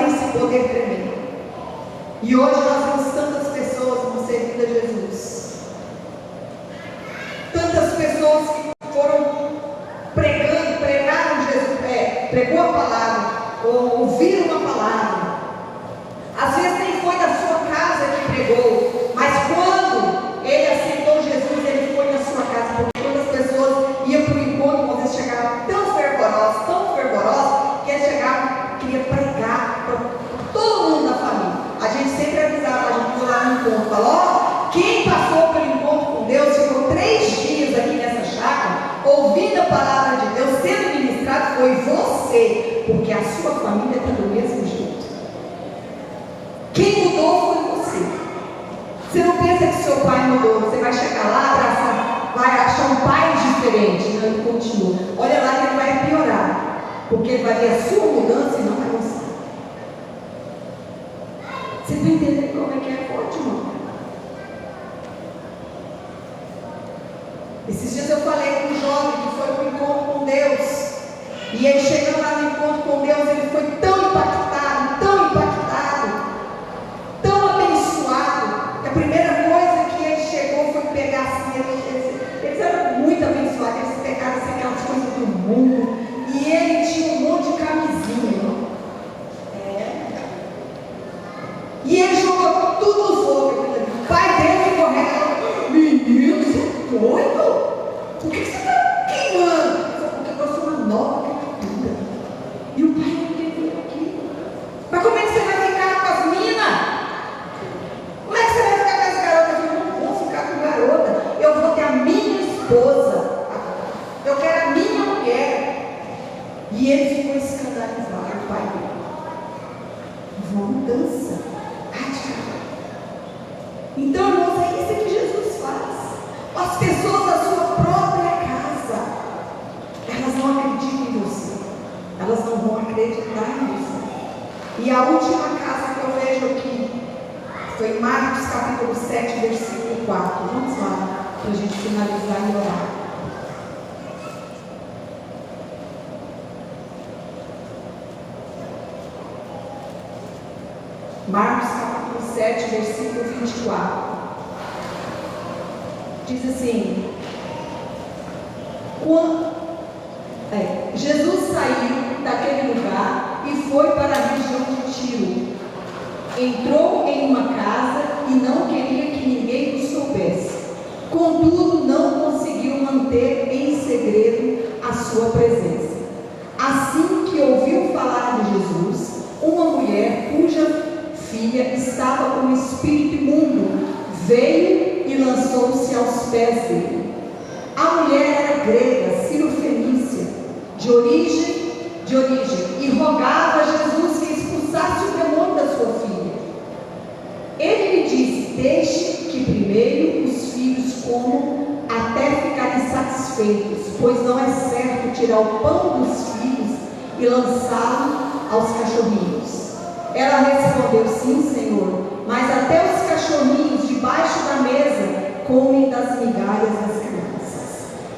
tem esse poder tremendo. E hoje nós vemos tantas pessoas como servindo a Jesus. Tantas pessoas que foram pregaram Jesus, pregou a palavra, ou ouviram uma palavra. Às vezes nem foi da sua casa que pregou, mas quando ele aceitou Jesus, ele foi na sua casa, porque quando as pessoas iam para o encontro, às vezes chegavam tão fervorosos, que eles chegavam, queria pregar para todo mundo da família. A gente sempre avisava, a gente foi lá no encontro, falou, quem passou pelo encontro com Deus, ficou 3 dias aqui nessa chácara, ouvindo a palavra de Deus, sendo ministrado, foi você, porque a sua família está do mesmo jeito. Quem mudou foi você. Você não pensa que seu pai mudou, você vai chegar lá, abraçar, vai achar um pai diferente. Não, ele continua. Olha lá que ele vai piorar, porque ele vai ver a sua mudança e não vai gostar. Você está entendendo como é que é forte, irmão? Esses dias eu falei com um jovem que foi para o encontro com Deus, e ele chegando lá no encontro com Deus, ele foi tão impactado, tão abençoado, que a primeira coisa que ele chegou foi pegar assim, eles eram muito abençoados, eles pegaram assim, aquelas coisas do mundo, e ele tinha um monte de camisinha, e ele jogou tudo no fogo. O pai dele correndo, menino, você é doido? Por que você está queimando? Porque eu sou uma nova criatura. E o pai não entendeu aquilo. Mas como é que você vai ficar com as minas? Como é que você vai ficar com as garotas? Eu não vou ficar com garota. Eu vou ter a minha esposa. Eu quero a minha mulher. E ele ficou escandalizado, o pai dele. Uma mudança radical. Então, irmãos, é isso que Jesus faz. As pessoas da sua própria casa, elas não acreditam em você, elas não vão acreditar em você. E a última casa que eu vejo aqui foi em Marcos capítulo 7, versículo 4. Vamos lá, para a gente finalizar e orar. Marcos capítulo 7, versículo 24. Diz assim: Jesus saiu daquele lugar e foi para a região de Tiro. Entrou em uma casa e não queria que ninguém o soubesse. Contudo, não conseguiu manter em segredo a sua presença. Assim que ouviu falar de Jesus, uma mulher cuja filha estava com o espírito imundo veio e lançou-se aos pés dele. A mulher era grega, cirofenícia, de origem, e rogava a Jesus que expulsasse o demônio da sua filha. Ele lhe disse: deixe que primeiro os filhos comam até ficarem satisfeitos, pois não é certo tirar o pão dos filhos e lançá-lo aos cachorrinhos. Ela respondeu: sim, Senhor, mas até os cachorrinhos debaixo da mesa comem das migalhas das crianças.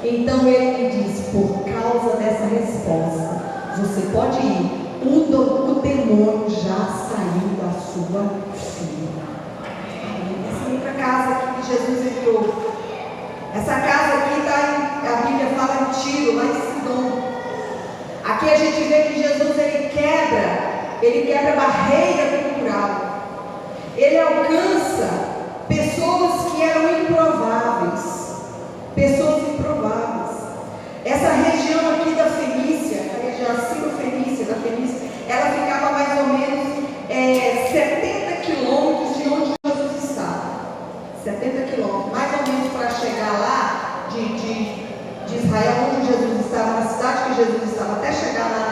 Então ele lhe disse: por causa dessa resposta, você pode ir, o demônio já saiu da sua filha. Essa outra casa aqui que Jesus entrou, essa casa aqui está, a Bíblia fala em Tiro, lá em Sidom. Aqui a gente vê que Jesus ele quebra a barreira cultural. Ele alcança pessoas que eram improváveis. Essa região aqui da Fenícia, a região Cirofenícia, da Fenícia, ela ficava mais ou menos 70 quilômetros de onde Jesus estava. 70 quilômetros, mais ou menos, para chegar lá de Israel, onde Jesus estava, na cidade que Jesus estava, até chegar lá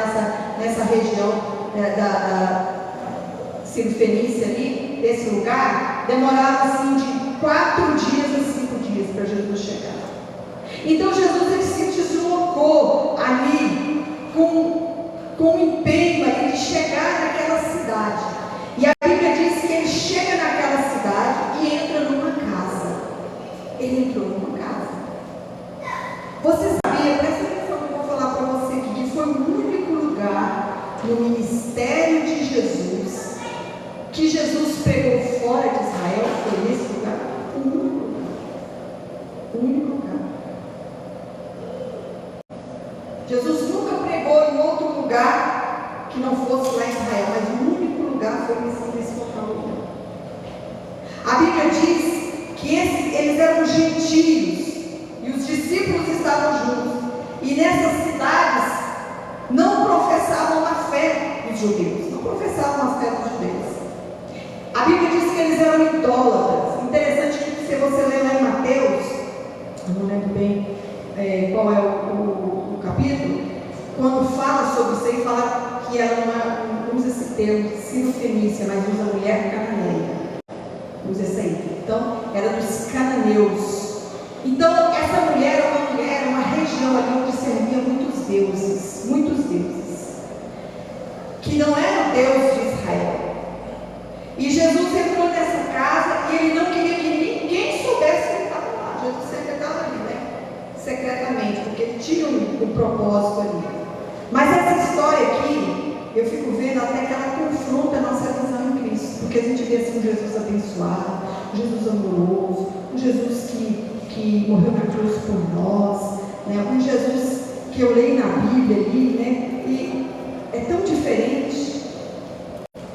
nessa região da Cirofenícia ali, desse lugar, demorava assim de 4 dias a 5 dias para Jesus chegar. Então Jesus ele se deslocou ali com empenho ali de chegar naquela cidade. E a Bíblia diz que ele chega naquela cidade e entra numa casa. Ele entrou numa casa. Você sabia, presta atenção que eu vou falar para você aqui, que foi o único lugar no ministério de Jesus Jesus nunca pregou em outro lugar que não fosse lá em Israel, mas o único lugar foi nesse local. A Bíblia diz que eles eram gentios e os discípulos estavam juntos. E nessas cidades não professavam a fé dos judeus, não professavam a fé dos judeus. A Bíblia diz que eles eram idólatras. Interessante que se você ler lá em Mateus, eu não lembro bem qual é o capítulo, quando fala sobre isso aí, fala que ela não usa esse termo, sirofenícia, mas usa mulher cananeia. Usa esse aí. Então, era dos cananeus. Então, essa mulher era uma região ali onde servia muitos deuses, que não era o Deus de Israel. E Jesus entrou nessa casa e ele não queria que ninguém soubesse que ele estava lá. Jesus sempre estava ali, né? Secretamente, porque ele tinha um propósito ali. Mas essa história aqui, eu fico vendo até que ela confronta a nossa visão em Cristo. Porque a gente vê assim um Jesus abençoado, um Jesus amoroso, um Jesus que morreu na cruz por nós, né? Um Jesus que eu leio na Bíblia ali, né? E é tão diferente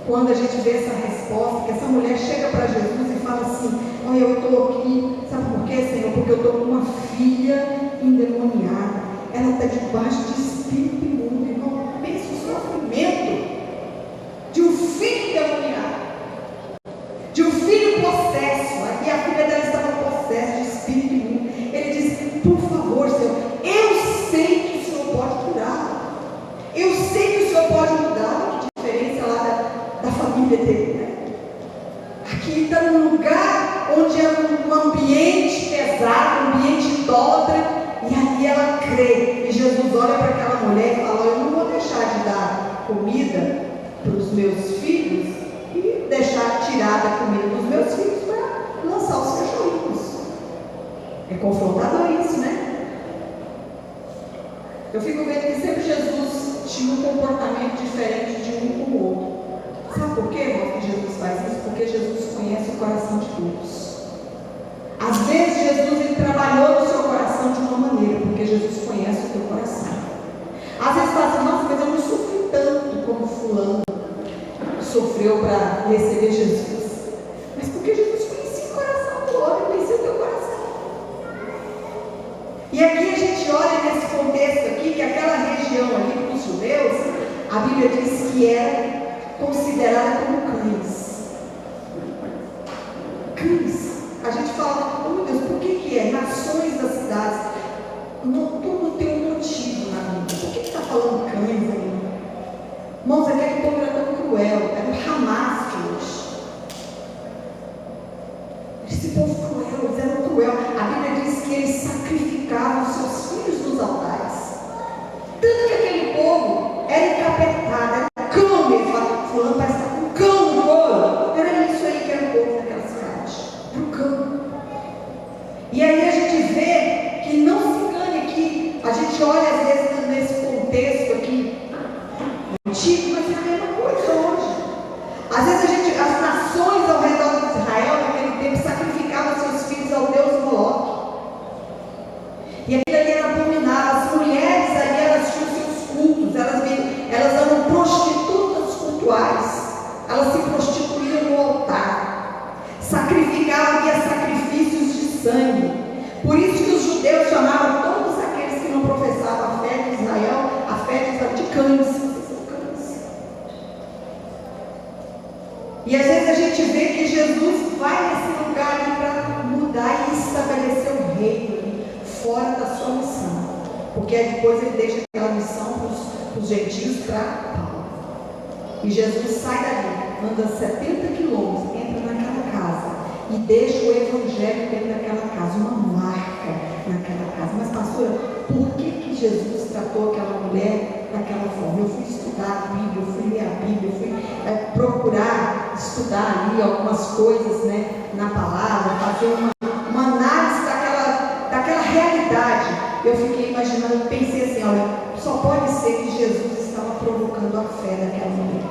quando a gente vê essa resposta, que essa mulher chega para Jesus e fala assim: olha, eu estou aqui, sabe por quê, Senhor? Porque eu estou com uma filha endemoniada, ela está debaixo de espírito imundo. Irmão, pensa o sofrimento de um filho endemoniado, de um filho possesso, e a filha dela estava possessa de espírito imundo. Ele diz: por favor, Senhor, eu sei que o Senhor pode curar, eu sei que o Senhor pode mudar. Que diferença lá da família dele, né? Aqui está num lugar onde é um ambiente pesado, um ambiente idólatra, e ali ela crê. E Jesus olha para aquela mulher e fala: eu não vou deixar de dar comida para os meus filhos e deixar tirada a comida dos meus filhos para lançar os cachorrinhos. É confrontador isso, né? Eu fico vendo que sempre Jesus tinha um comportamento diferente de um com o outro. Sabe por quê, irmão, que Jesus faz isso? Porque Jesus conhece o coração de todos. Às vezes Jesus ele trabalhou no seu coração de uma maneira, porque Jesus conhece o teu coração. Às vezes fala assim: nossa, mas eu não sofri tanto como fulano sofreu para receber Jesus. Mas porque Jesus conhecia o coração do outro, conhecia o teu coração. E aqui a gente olha nesse contexto aqui, que aquela região ali dos judeus, a Bíblia diz que era considerada como cães. Cães. A gente fala: oh meu Deus, por que é? Nações das cidades. Tudo tem um motivo na Bíblia. Por que está falando cães aí? Irmãos, aquele povo era tão cruel, era o Hamas de hoje. Esse povo cruel, eles eram cruel. A Bíblia diz que eles sacrificavam os seus filhos nos altares. Tanto que aquele povo era encapetado, era cão. Ele fala: fulano parece estar com cão no couro. Era isso aí que era o povo daquela cidade. Era o cão. E aí a gente vê que, não se engane aqui, a gente olha às vezes nesse contexto aqui antigo, mas é a mesma coisa hoje. Às vezes as nações ao redor de Israel naquele tempo sacrificavam seus filhos ao Deus Moloque. E aquilo ali era abominável. As mulheres ali, elas tinham seus cultos, elas eram prostitutas cultuais, elas se prostituíam no altar, sacrificavam, havia sacrifícios de sangue. Por isso que os judeus chamavam todos aqueles que não professavam a fé de Israel, a fé de cães. E às vezes a gente vê que Jesus vai nesse lugar ali para mudar e estabelecer o reino ali, fora da sua missão. Porque aí depois ele deixa aquela missão para os gentios para Paulo. E Jesus sai dali, anda 70 quilômetros, entra naquela casa e deixa o evangelho dentro daquela casa, uma marca naquela casa. Mas pastora, por que Jesus tratou aquela mulher daquela forma? Eu fui estudar a Bíblia, eu fui ler a Bíblia, eu fui procurar estudar ali algumas coisas, né, na palavra, fazer uma análise daquela realidade. Eu fiquei imaginando, pensei assim: olha, só pode ser que Jesus estava provocando a fé daquela mulher.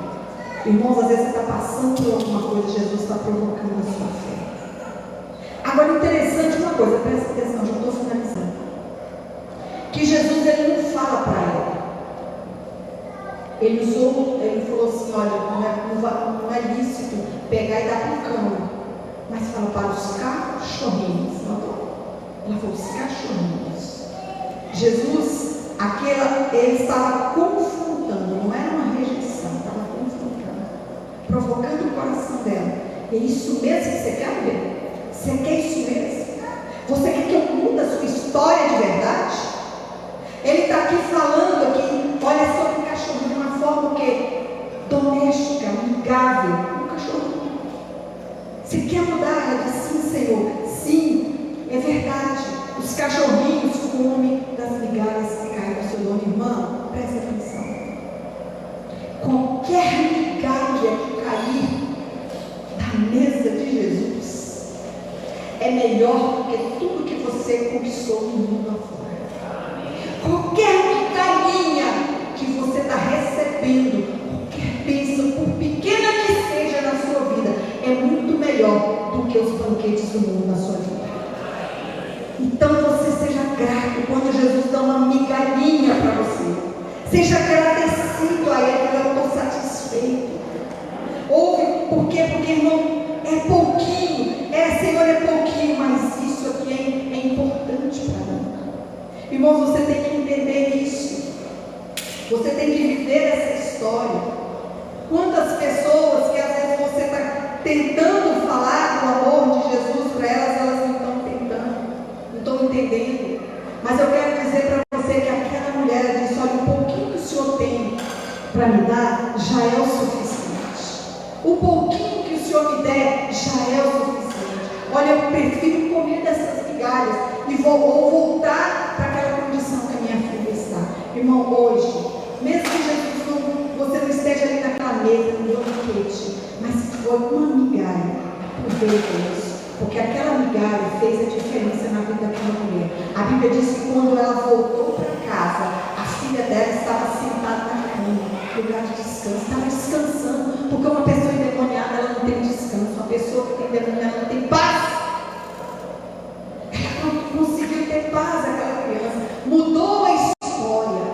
Irmãos, às vezes você está passando por alguma coisa, Jesus está provocando a sua fé. Agora, interessante uma coisa, presta atenção, já estou finalizando. Que Jesus ele não fala para ela: Ele falou assim, olha, não é lícito pegar e dar para o cão, mas fala para os cachorrinhos. Ela falou, os cachorrinhos. Jesus, ele estava confrontando, não era uma rejeição, estava confrontando, provocando o coração dela. É isso mesmo que você quer ver? Você quer isso mesmo? Você quer que eu mude a sua história de verdade? Ele está aqui falando aqui, olha, sobre o cachorro de uma forma que doméstica, amigável, um cachorro. Você quer mudar? Ela diz, sim, Senhor, sim, é verdade. Os cachorrinhos comem das migalhas que caem do seu dono. Irmão, presta atenção. Qualquer migalha que cair da mesa de Jesus é melhor do que tudo que você conquistou no mundo afora. Qualquer migalhinha que você está recebendo, qualquer bênção, por pequena que seja na sua vida, é muito melhor do que os banquetes do mundo na sua vida. Então você seja grato quando Jesus dá uma migalhinha para você. Seja agradecido a Ele, eu estou satisfeito. Ouve, por quê? Porque, irmão, é pouquinho, Senhor, é pouquinho, mas isso aqui é importante para mim. Irmãos, você tem que entender isso. Você tem que viver essa história. Quantas pessoas que às vezes você está tentando falar do amor de Jesus para elas não estão tentando, não estão entendendo. Mas eu quero dizer para você que aquela mulher disse, olha, o pouquinho que o Senhor tem para me dar já é o suficiente. O pouquinho que o Senhor me der já é o suficiente. Olha, eu prefiro comer dessas migalhas e vou voltar para aquela condição que a minha filha está. Irmão, hoje, mesmo que você não esteja ali naquela mesa, no banquete, mas se for uma migalha, aproveita isso, porque aquela migalha fez a diferença na vida daquela mulher. A Bíblia diz que quando ela voltou para casa, a filha dela estava sentada na cama, no lugar de descanso, estava descansando, porque uma pessoa endemoniada, ela não tem descanso, uma pessoa que tem endemoniada, ela não tem paz. Ela não conseguiu ter paz, aquela criança. Mudou a história,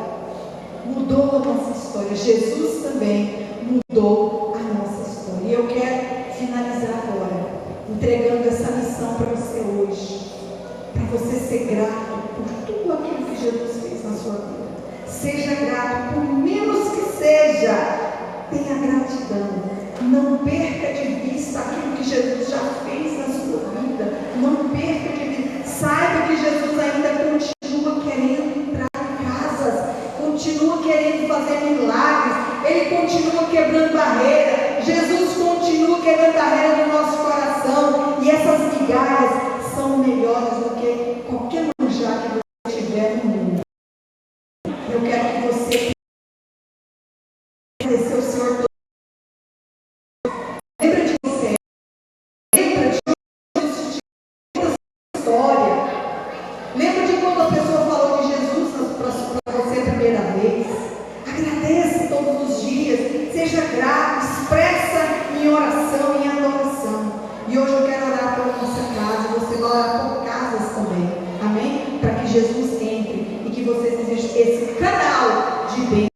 mudou a nossa história. Jesus também mudou a nossa história. E eu quero finalizar agora, entregando essa missão para você hoje, para você ser grato por tudo aquilo que Jesus fez na sua vida. Seja grato, por menos que seja, tenha gratidão. Não perca de vista aquilo que Jesus já fez na sua vida. Não perca de vista. Saiba que Jesus ainda continua querendo entrar em casas, continua querendo fazer milagres, Ele continua quebrando barreiras. Jesus continua quebrando barreiras no nosso coração. E essas migalhas são melhores do que qualquer manjar que você tiver no mundo. Eu quero que você agradeça o Senhor. Lembra de você. Lembra de história. Lembra de quando a pessoa falou de Jesus para você a primeira vez. Agradeça todos os dias. Seja grato. Expressa em oração, em adoração. E hoje eu quero orar pela nossa casa. Você vai orar por casas também. Amém? Para que Jesus entre e que você seja esse canal de bênção.